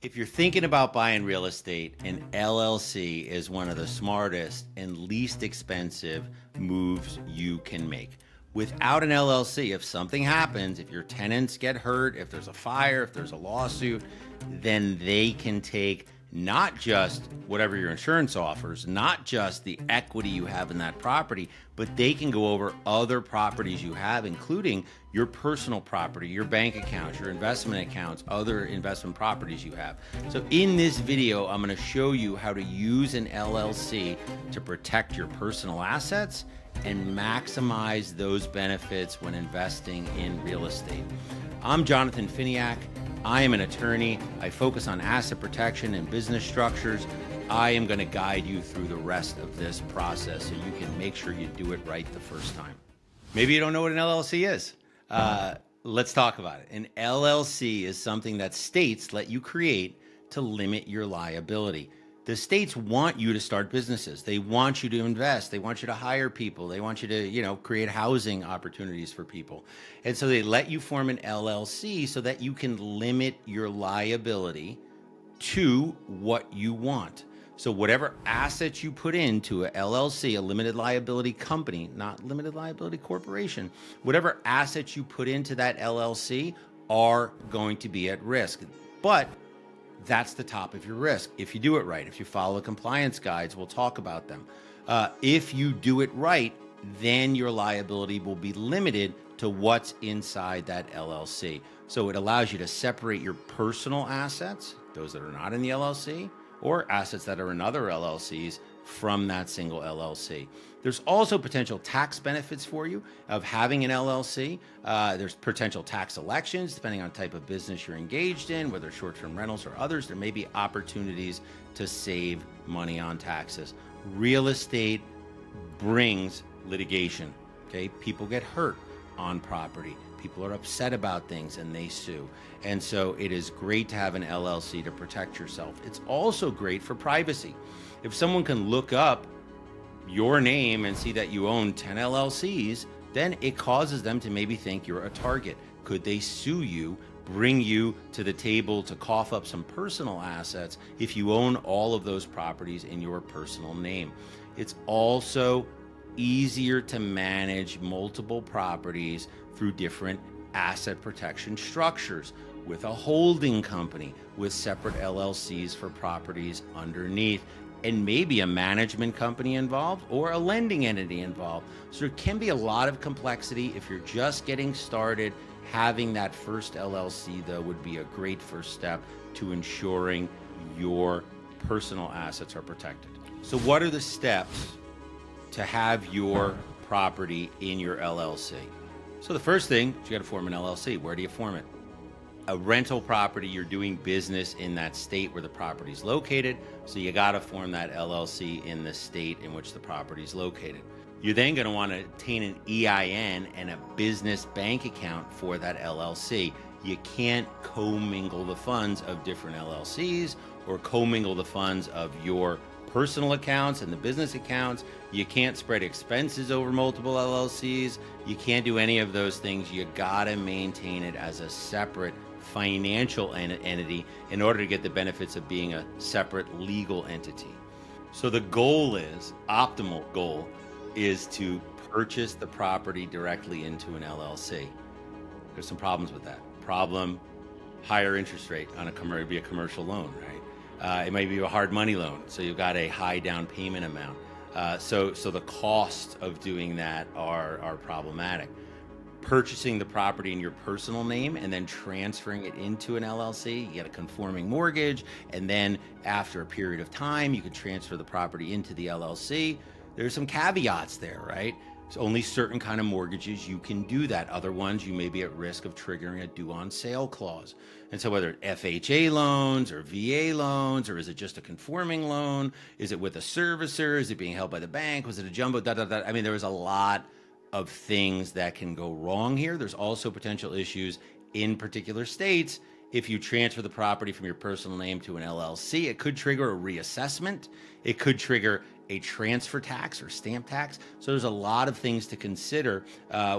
If you're thinking about buying real estate, an LLC is one of the smartest and least expensive moves you can make. Without an LLC, if something happens, if your tenants get hurt, if there's a fire, if there's a lawsuit, then they can take not just whatever your insurance offers, not just the equity you have in that property, but they can go over other properties you have, including your personal property, your bank accounts, your investment accounts, other investment properties you have. So in this video, I'm going to show you how to use an LLC to protect your personal assets and maximize those benefits when investing in real estate. I'm Jonathan Feniak. I am an attorney. I focus on asset protection and business structures. I am going to guide you through the rest of this process so you can make sure you do it right the first time. Maybe you don't know what an LLC is. Let's talk about it. An LLC is something that states let you create to limit your liability. The states want you to start businesses. They want you to invest. They want you to hire people. They want you to, create housing opportunities for people. And so they let you form an LLC so that you can limit your liability to what you want. So whatever assets you put into a LLC, a limited liability company, not limited liability corporation, whatever assets you put into that LLC are going to be at risk. But that's the top of your risk. If you do it right, if you follow compliance guides, we'll talk about them. If you do it right, then your liability will be limited to what's inside that LLC. So it allows you to separate your personal assets, those that are not in the LLC, or assets that are in other LLCs from that single LLC. There's also potential tax benefits for you of having an LLC. There's potential tax elections, depending on the type of business you're engaged in, whether short-term rentals or others. There may be opportunities to save money on taxes. Real estate brings litigation, okay? People get hurt on property. People are upset about things and they sue. And so it is great to have an LLC to protect yourself. It's also great for privacy. If someone can look up your name and see that you own 10 LLCs, then it causes them to maybe think you're a target. Could they sue you, bring you to the table to cough up some personal assets if you own all of those properties in your personal name? It's also easier to manage multiple properties through different asset protection structures with a holding company, with separate LLCs for properties underneath, and maybe a management company involved or a lending entity involved. So there can be a lot of complexity. If you're just getting started, having that first LLC, though, would be a great first step to ensuring your personal assets are protected. So what are the steps to have your property in your LLC? So the first thing, you got to form an LLC. Where do you form it? A rental property, you're doing business in that state where the property is located. So you got to form that LLC in the state in which the property is located. You're then going to want to obtain an EIN and a business bank account for that LLC. You can't commingle the funds of different LLCs or commingle the funds of your personal accounts and the business accounts. You can't spread expenses over multiple LLCs. You can't do any of those things. You gotta maintain it as a separate financial entity in order to get the benefits of being a separate legal entity. So the goal is, optimal goal, is to purchase the property directly into an LLC. There's some problems with that. Problem, higher interest rate on it'd be a commercial loan, right? It might be a hard money loan, so you've got a high down payment amount. So the costs of doing that are problematic. Purchasing the property in your personal name and then transferring it into an LLC, you get a conforming mortgage, and then after a period of time, you can transfer the property into the LLC. There's some caveats there, right? So only certain kind of mortgages you can do that. Other ones, you may be at risk of triggering a due on sale clause. And so whether FHA loans or VA loans, or is it just a conforming loan? Is it with a servicer? Is it being held by the bank? Was it a jumbo? I mean, there was a lot of things that can go wrong here. There's also potential issues in particular states. If you transfer the property from your personal name to an LLC, it could trigger a reassessment. It could trigger a transfer tax or stamp tax. So there's a lot of things to consider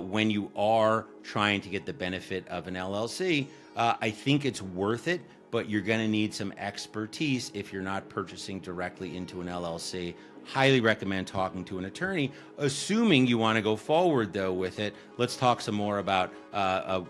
when you are trying to get the benefit of an LLC. I think it's worth it but you're going to need some expertise if you're not purchasing directly into an LLC. Highly recommend talking to an attorney. Assuming you want to go forward though with it, let's talk some more about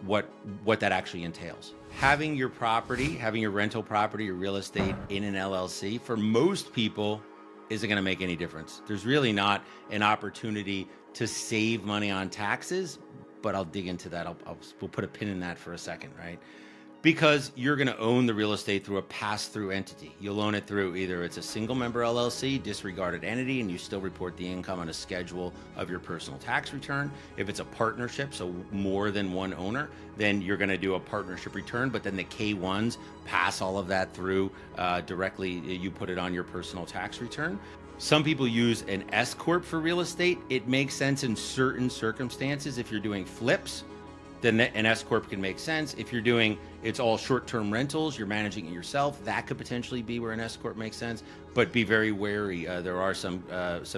what that actually entails. Having your property, having your rental property or real estate in an LLC, for most people, isn't going to make any difference. There's really not an opportunity to save money on taxes, but I'll dig into that. We'll put a pin in that for a second, right? Because you're going to own the real estate through a pass-through entity. You'll own it through either it's a single member LLC, disregarded entity, and you still report the income on a schedule of your personal tax return. If it's a partnership, so more than one owner, then you're going to do a partnership return, but then the K-1s pass all of that through directly. You put it on your personal tax return. Some people use an S-Corp for real estate. It makes sense in certain circumstances. If you're doing flips, then an S-Corp can make sense. If you're doing, it's all short-term rentals, you're managing it yourself, that could potentially be where an S-Corp makes sense, but be very wary. There are some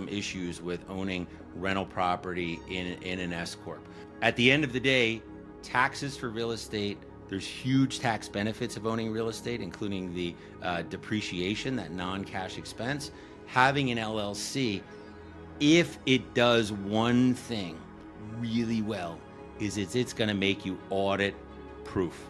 issues with owning rental property in an S-Corp. At the end of the day, taxes for real estate, there's huge tax benefits of owning real estate, including the depreciation, that non-cash expense. Having an LLC, if it does one thing really well, is it's going to make you audit proof.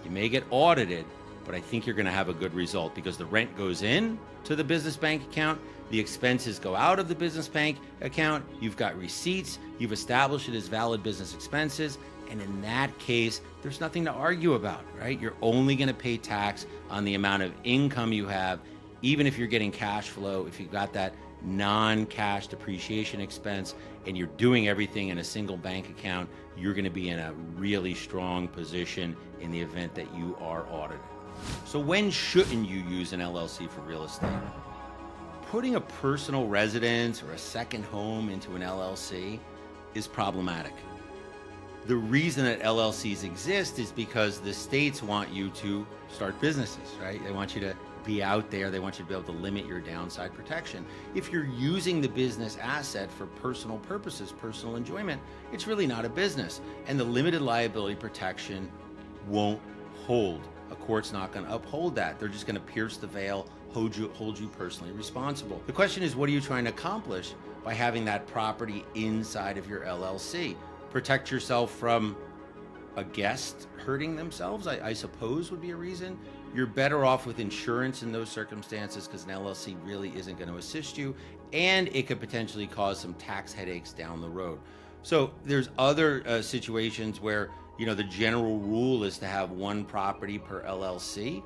You may get audited, but I think you're going to have a good result because the rent goes in to the business bank account, the expenses go out of the business bank account, you've got receipts, you've established it as valid business expenses, and in that case, there's nothing to argue about, right? You're only going to pay tax on the amount of income you have, even if you're getting cash flow, if you've got that non-cash depreciation expense and you're doing everything in a single bank account, you're going to be in a really strong position in the event that you are audited. So when shouldn't you use an LLC for real estate? Putting a personal residence or a second home into an LLC is problematic. The reason that LLCs exist is because the states want you to start businesses, right? They want you to be out there. They want you to be able to limit your downside protection. If you're using the business asset for personal purposes, personal enjoyment, it's really not a business. And the limited liability protection won't hold. A court's not going to uphold that. They're just going to pierce the veil, hold you personally responsible. The question is, what are you trying to accomplish by having that property inside of your LLC? Protect yourself from a guest hurting themselves, I suppose would be a reason. You're better off with insurance in those circumstances because an LLC really isn't going to assist you, and it could potentially cause some tax headaches down the road. So there's other situations where, you know, the general rule is to have one property per LLC,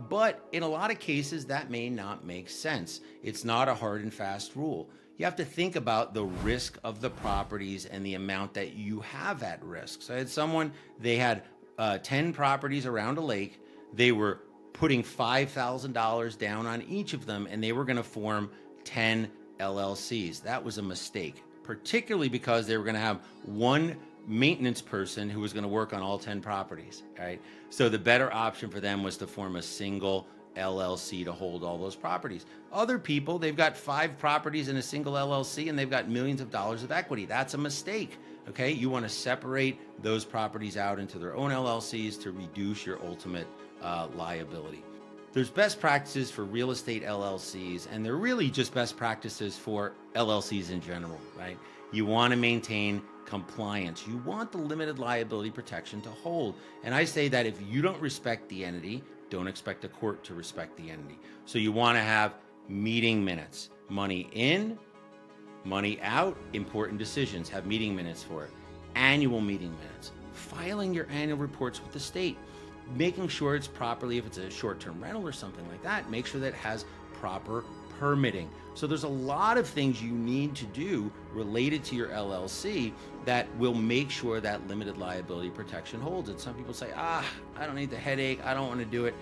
but in a lot of cases that may not make sense. It's not a hard and fast rule. You have to think about the risk of the properties and the amount that you have at risk. So I had someone, they had 10 properties around a lake. They were putting $5,000 down on each of them, and they were going to form 10 LLCs. That was a mistake, particularly because they were going to have one maintenance person who was going to work on all 10 properties, right? So the better option for them was to form a single LLC to hold all those properties. Other people, they've got 5 properties in a single LLC and they've got millions of dollars of equity. That's a mistake. Okay, you want to separate those properties out into their own LLCs to reduce your ultimate liability. There's best practices for real estate LLCs, and they're really just best practices for LLCs in general, right? You want to maintain compliance. You want the limited liability protection to hold. And I say that if you don't respect the entity, don't expect a court to respect the entity. So you want to have meeting minutes, money in, money out, important decisions, have meeting minutes for it, annual meeting minutes, filing your annual reports with the state, making sure it's properly, if it's a short-term rental or something like that, make sure that it has proper permitting. So there's a lot of things you need to do related to your LLC that will make sure that limited liability protection holds. And some people say, I don't need the headache, I don't want to do it.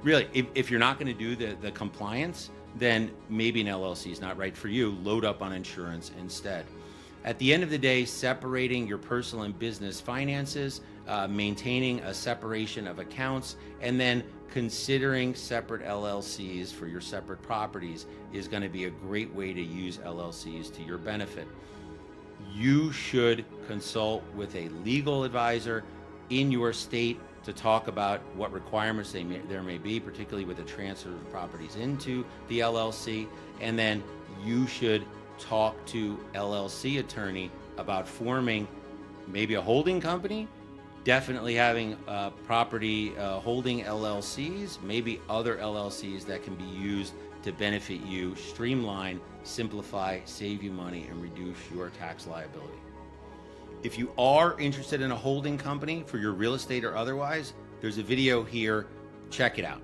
Really, if you're not going to do the compliance, then maybe an LLC is not right for you. Load up on insurance instead. At the end of the day, separating your personal and business finances, maintaining a separation of accounts, and then considering separate LLCs for your separate properties is going to be a great way to use LLCs to your benefit. You should consult with a legal advisor in your state to talk about what requirements there may be, particularly with the transfer of properties into the LLC. And then you should talk to LLC attorney about forming maybe a holding company, definitely having property holding LLCs, maybe other LLCs that can be used to benefit you, streamline, simplify, save you money, and reduce your tax liability. If you are interested in a holding company for your real estate or otherwise, there's a video here. Check it out.